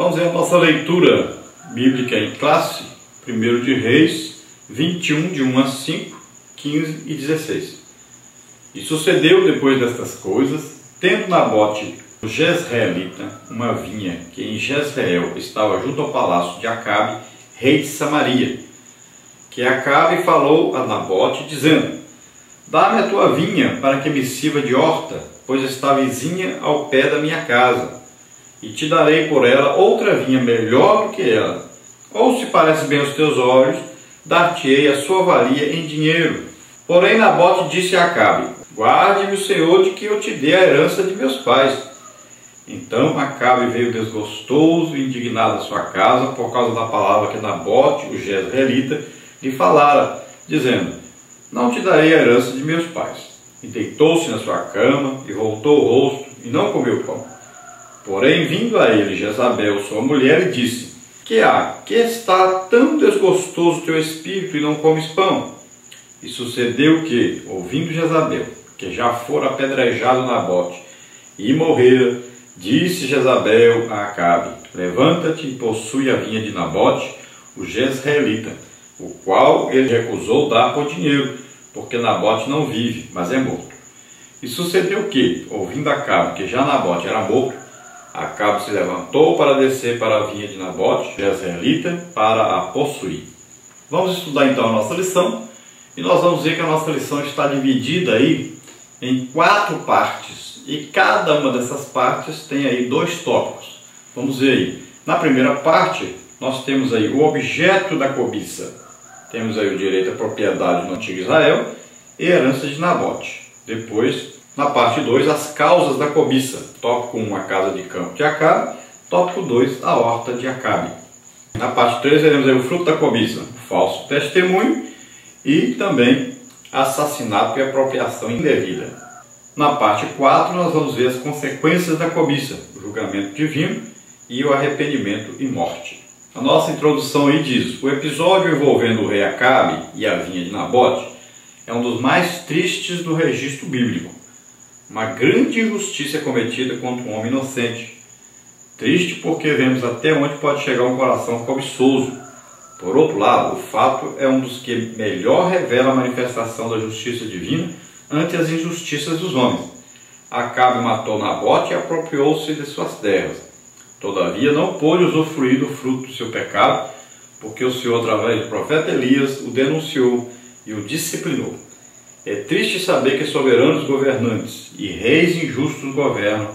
Vamos ver a nossa leitura bíblica em classe, 1 de Reis, 21, de 1 a 5, 15 e 16. E sucedeu depois destas coisas, tendo Nabote, o Jezreelita, uma vinha que em Jezreel estava junto ao palácio de Acabe, rei de Samaria, que Acabe falou a Nabote, dizendo: dá-me a tua vinha para que me sirva de horta, pois está vizinha ao pé da minha casa, e te darei por ela outra vinha melhor do que ela. Ou se parece bem aos teus olhos, dar-te-ei a sua valia em dinheiro. Porém Nabote disse a Acabe: guarde-me o Senhor de que eu te dê a herança de meus pais. Então Acabe veio desgostoso e indignado à sua casa por causa da palavra que Nabote, o Jezreelita, lhe falara, dizendo: não te darei a herança de meus pais. E deitou-se na sua cama e voltou o rosto e não comeu pão. Porém, vindo a ele Jezabel, sua mulher, lhe disse: que há? Que está tão desgostoso teu espírito e não comes pão? E sucedeu que, ouvindo Jezabel, que já fora apedrejado Nabote e morrera, disse Jezabel a Acabe: levanta-te e possui a vinha de Nabote, o Jezreelita, o qual ele recusou dar por dinheiro, porque Nabote não vive, mas é morto. E sucedeu que, ouvindo Acabe que já Nabote era morto, Acabe se levantou para descer para a vinha de Nabote, Jezreelita, para a possuir. Vamos estudar então a nossa lição, e nós vamos ver que a nossa lição está dividida aí em 4 partes, e cada uma dessas partes tem aí 2 tópicos. Vamos ver aí. Na primeira parte, nós temos aí o objeto da cobiça. Temos aí o direito à propriedade no antigo Israel e a herança de Nabote. Depois, na parte 2, as causas da cobiça. Tópico 1, a casa de campo de Acabe. Tópico 2, a horta de Acabe. Na parte 3, veremos aí o fruto da cobiça, o falso testemunho e também assassinato e apropriação indevida. Na parte 4, nós vamos ver as consequências da cobiça, o julgamento divino e o arrependimento e morte. A nossa introdução aí diz: o episódio envolvendo o rei Acabe e a vinha de Nabote é um dos mais tristes do registro bíblico. Uma grande injustiça é cometida contra um homem inocente. Triste porque vemos até onde pode chegar um coração cobiçoso. Por outro lado, o fato é um dos que melhor revela a manifestação da justiça divina ante as injustiças dos homens. Acabe matou Nabote e apropriou-se de suas terras. Todavia não pôde usufruir do fruto do seu pecado, porque o Senhor, através do profeta Elias, o denunciou e o disciplinou. É triste saber que soberanos governantes e reis injustos governam,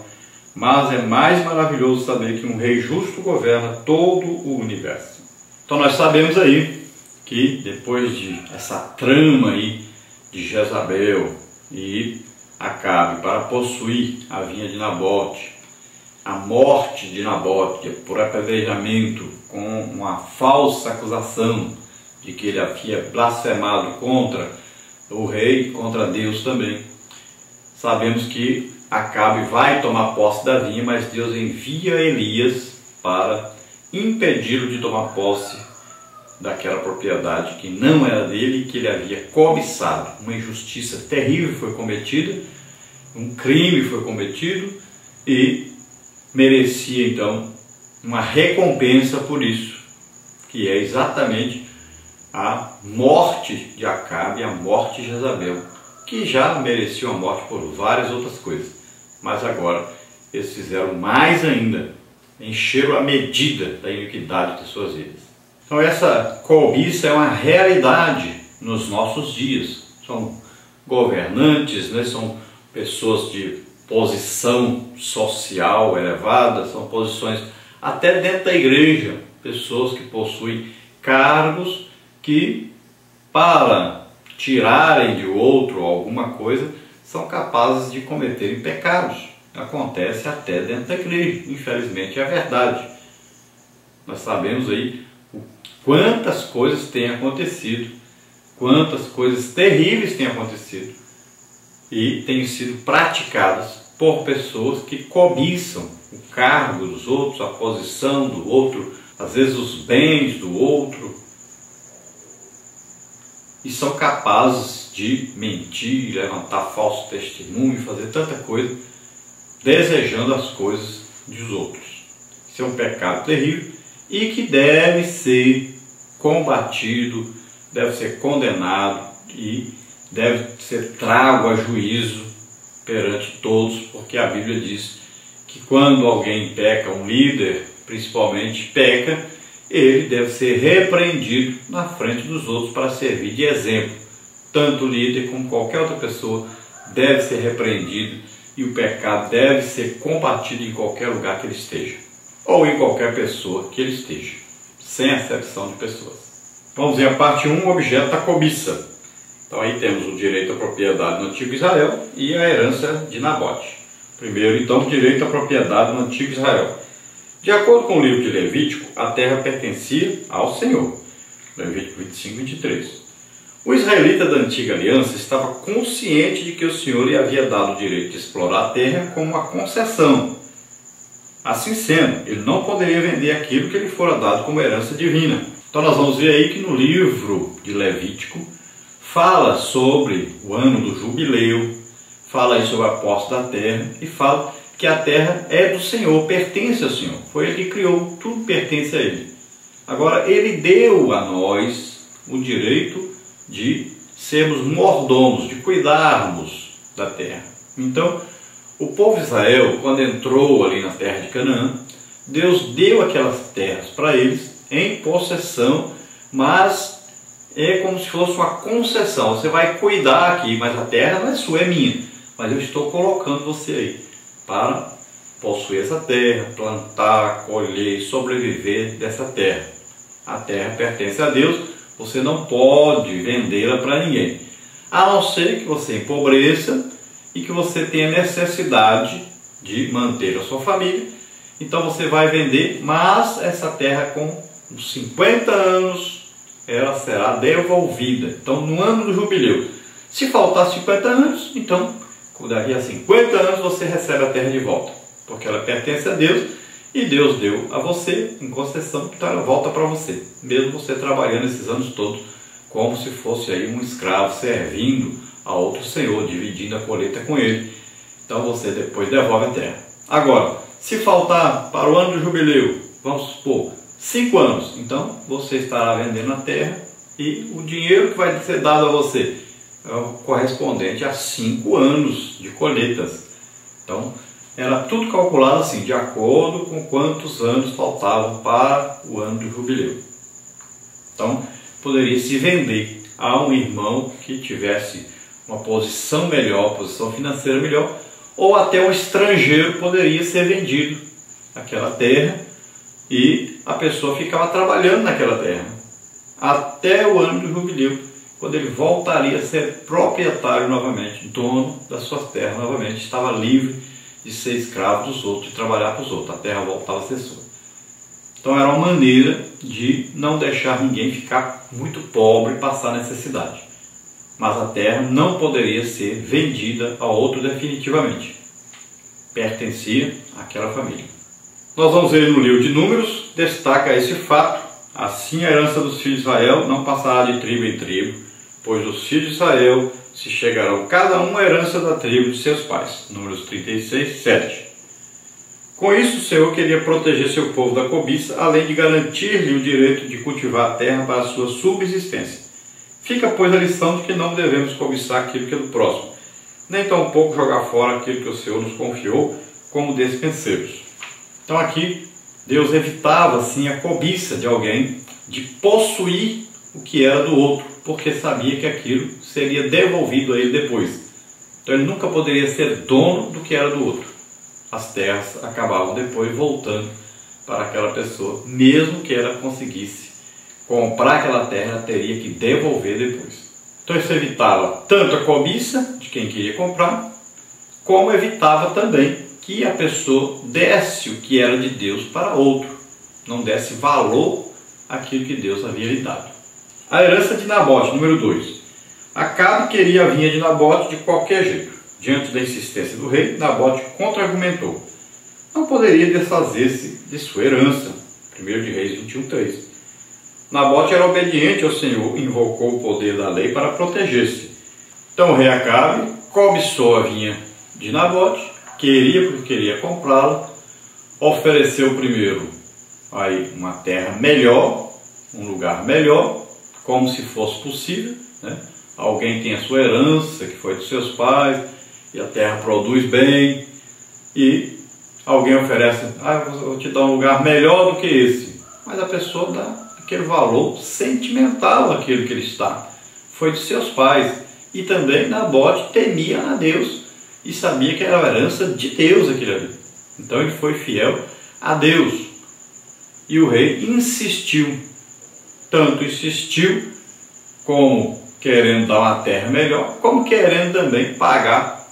mas é mais maravilhoso saber que um rei justo governa todo o universo. Então nós sabemos aí que depois de essa trama aí de Jezabel e Acabe para possuir a vinha de Nabote, a morte de Nabote por apedrejamento com uma falsa acusação de que ele havia blasfemado contra o rei, contra Deus também. Sabemos que Acabe vai tomar posse da vinha, mas Deus envia Elias para impedi-lo de tomar posse daquela propriedade que não era dele e que ele havia cobiçado. Uma injustiça terrível foi cometida, um crime foi cometido e merecia então uma recompensa por isso, que é exatamente a morte de Acabe e a morte de Jezabel, que já mereciam a morte por várias outras coisas, mas agora eles fizeram mais ainda, encheram a medida da iniquidade de suas vidas. Então essa cobiça é uma realidade nos nossos dias. São governantes, são pessoas de posição social elevada, são posições até dentro da igreja, pessoas que possuem cargos que, para tirarem de outro alguma coisa, são capazes de cometerem pecados. Acontece até dentro da igreja, infelizmente é a verdade. Nós sabemos aí quantas coisas têm acontecido, quantas coisas terríveis têm acontecido e têm sido praticadas por pessoas que cobiçam o cargo dos outros, a posição do outro, às vezes os bens do outro, e são capazes de mentir, levantar falso testemunho, fazer tanta coisa, desejando as coisas dos outros. Isso é um pecado terrível e que deve ser combatido, deve ser condenado e deve ser trago a juízo perante todos, porque a Bíblia diz que quando alguém peca, um líder principalmente peca, ele deve ser repreendido na frente dos outros para servir de exemplo. Tanto o líder como qualquer outra pessoa deve ser repreendido e o pecado deve ser combatido em qualquer lugar que ele esteja, ou em qualquer pessoa que ele esteja, sem acepção de pessoas. Vamos ver a parte 1, o objeto da cobiça. Então aí temos o direito à propriedade no Antigo Israel e a herança de Nabote. Primeiro, então, o direito à propriedade no Antigo Israel. De acordo com o livro de Levítico, a terra pertencia ao Senhor. Levítico 25, 23. O israelita da antiga aliança estava consciente de que o Senhor lhe havia dado o direito de explorar a terra como uma concessão. Assim sendo, ele não poderia vender aquilo que lhe fora dado como herança divina. Então nós vamos ver aí que no livro de Levítico fala sobre o ano do jubileu, fala aí sobre a posse da terra e fala que a terra é do Senhor, pertence ao Senhor. Foi Ele que criou, tudo pertence a Ele. Agora, Ele deu a nós o direito de sermos mordomos, de cuidarmos da terra. Então, o povo de Israel, quando entrou ali na terra de Canaã, Deus deu aquelas terras para eles em possessão, mas é como se fosse uma concessão. Você vai cuidar aqui, mas a terra não é sua, é minha. Mas eu estou colocando você aí para possuir essa terra, plantar, colher, sobreviver dessa terra. A terra pertence a Deus, você não pode vendê-la para ninguém, a não ser que você empobreça e que você tenha necessidade de manter a sua família. Então você vai vender, mas essa terra com uns 50 anos ela será devolvida. Então no ano do jubileu, se faltar 50 anos, então daqui a 50 anos você recebe a terra de volta, porque ela pertence a Deus e Deus deu a você em concessão, então ela volta para você, mesmo você trabalhando esses anos todos como se fosse aí um escravo servindo a outro senhor, dividindo a colheita com ele. Então você depois devolve a terra. Agora, se faltar para o ano do jubileu, vamos supor, 5 anos, então você estará vendendo a terra e o dinheiro que vai ser dado a você é o correspondente a 5 anos de colheitas. Então, era tudo calculado assim, de acordo com quantos anos faltavam para o ano do jubileu. Então, poderia se vender a um irmão que tivesse uma posição melhor, posição financeira melhor, ou até um estrangeiro poderia ser vendido aquela terra e a pessoa ficava trabalhando naquela terra até o ano do jubileu, quando ele voltaria a ser proprietário novamente, dono das suas terras novamente, estava livre de ser escravo dos outros, de trabalhar para os outros, a terra voltava a ser sua. Então era uma maneira de não deixar ninguém ficar muito pobre e passar necessidade. Mas a terra não poderia ser vendida a outro definitivamente. Pertencia àquela família. Nós vamos ver no livro de Números, destaca esse fato. Assim a herança dos filhos de Israel não passará de tribo em tribo, pois dos filhos de Israel se chegarão cada um a herança da tribo de seus pais. Números 36, 7. Com isso, o Senhor queria proteger seu povo da cobiça, além de garantir-lhe o direito de cultivar a terra para a sua subsistência. Fica, pois, a lição de que não devemos cobiçar aquilo que é do próximo, nem tampouco jogar fora aquilo que o Senhor nos confiou como despenseiros. Então aqui, Deus evitava, assim, a cobiça de alguém de possuir o que era do outro, porque sabia que aquilo seria devolvido a ele depois. Então ele nunca poderia ser dono do que era do outro. As terras acabavam depois voltando para aquela pessoa, mesmo que ela conseguisse comprar aquela terra, ela teria que devolver depois. Então isso evitava tanto a cobiça de quem queria comprar, como evitava também que a pessoa desse o que era de Deus para outro, não desse valor àquilo que Deus havia lhe dado. A herança de Nabote, número 2. Acabe queria a vinha de Nabote de qualquer jeito. Diante da insistência do rei, Nabote contra-argumentou. Não poderia desfazer-se de sua herança. 1 de Reis 21:3. Nabote era obediente ao Senhor e invocou o poder da lei para proteger-se. Então o rei Acabe cobiçou a vinha de Nabote, queria porque queria comprá-la, ofereceu primeiro aí uma terra melhor, um lugar melhor, como se fosse possível, né? Alguém tem a sua herança, que foi dos seus pais, e a terra produz bem, e alguém oferece, eu vou te dar um lugar melhor do que esse, mas a pessoa dá aquele valor sentimental àquilo que ele está, foi dos seus pais, e também Nabote temia a Deus, e sabia que era a herança de Deus aquilo ali, então ele foi fiel a Deus, e o rei insistiu, tanto insistiu, como querendo dar uma terra melhor, como querendo também pagar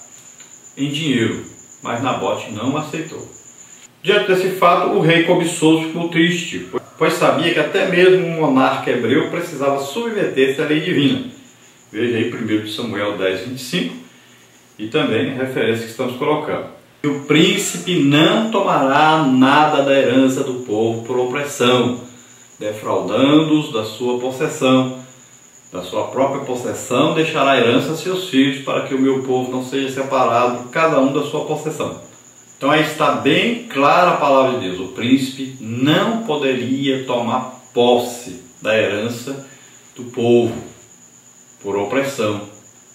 em dinheiro, mas Nabote não aceitou. Diante desse fato, o rei cobiçoso ficou triste, pois sabia que até mesmo um monarca hebreu precisava submeter-se à lei divina. Veja aí 1 Samuel 10, 25, e também a referência que estamos colocando. E o príncipe não tomará nada da herança do povo por opressão, defraudando-os da sua possessão. Da sua própria possessão deixará a herança a seus filhos, para que o meu povo não seja separado, cada um da sua possessão. Então aí está bem clara a palavra de Deus. O príncipe não poderia tomar posse da herança do povo por opressão.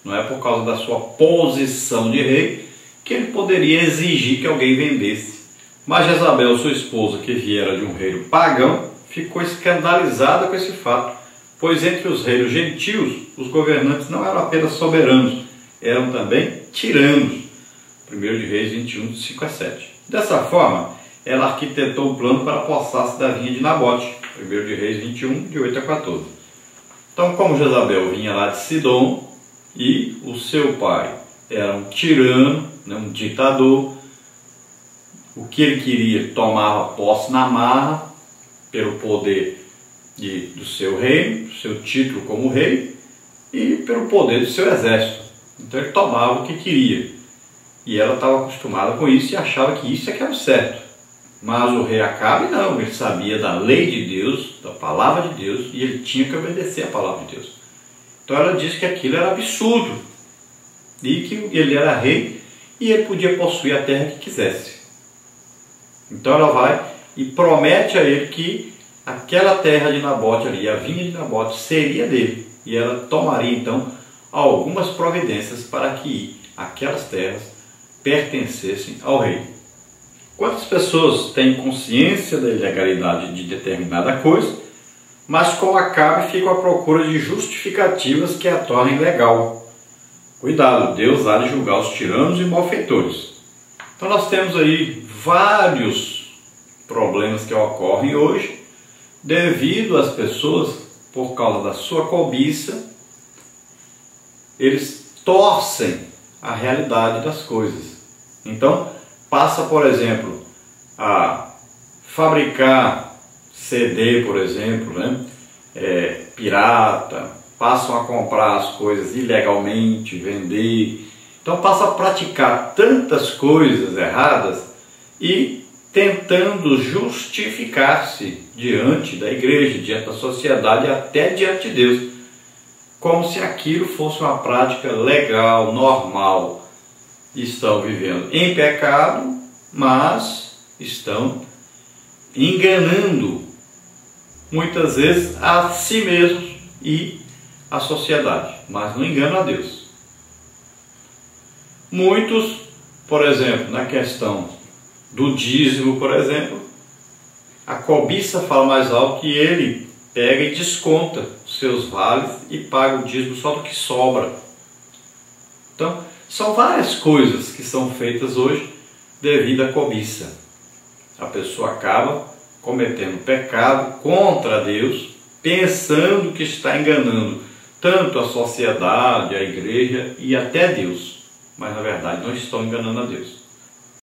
Não é por causa da sua posição de rei que ele poderia exigir que alguém vendesse. Mas Jezabel, sua esposa, que viera de um reino pagão, ficou escandalizada com esse fato, pois entre os reinos gentios, os governantes não eram apenas soberanos, eram também tiranos. 1 de Reis 21, 5 a 7. Dessa forma, ela arquitetou um plano para apossar-se da vinha de Nabote. 1 de Reis 21, de 8 a 14. Então, como Jezabel vinha lá de Sidom, e o seu pai era um tirano, um ditador, o que ele queria tomava posse na marra, pelo poder do seu reino, do seu título como rei, e pelo poder do seu exército. Então ele tomava o que queria. E ela estava acostumada com isso e achava que isso é que era o certo. Mas o rei Acabe não, ele sabia da lei de Deus, da palavra de Deus, e ele tinha que obedecer a palavra de Deus. Então ela disse que aquilo era absurdo, e que ele era rei, e ele podia possuir a terra que quisesse. Então ela vai e promete a ele que aquela terra de Nabote ali, a vinha de Nabote, seria dele. E ela tomaria então algumas providências para que aquelas terras pertencessem ao rei. Quantas pessoas têm consciência da ilegalidade de determinada coisa, mas como Acabe ficam à procura de justificativas que a tornem legal? Cuidado, Deus há de julgar os tiranos e malfeitores. Então nós temos aí vários problemas que ocorrem hoje, devido às pessoas, por causa da sua cobiça, eles torcem a realidade das coisas. Então, passa, por exemplo, a fabricar CD, por exemplo, pirata, passam a comprar as coisas ilegalmente, vender. Então, passa a praticar tantas coisas erradas e tentando justificar-se diante da igreja, diante da sociedade e até diante de Deus, como se aquilo fosse uma prática legal, normal. Estão vivendo em pecado, mas estão enganando muitas vezes a si mesmos e a sociedade, mas não enganam a Deus. Muitos, por exemplo, na questão do dízimo, por exemplo, a cobiça fala mais alto que ele pega e desconta os seus vales e paga o dízimo só do que sobra. Então, são várias coisas que são feitas hoje devido à cobiça. A pessoa acaba cometendo pecado contra Deus, pensando que está enganando tanto a sociedade, a igreja e até Deus. Mas na verdade não estão enganando a Deus.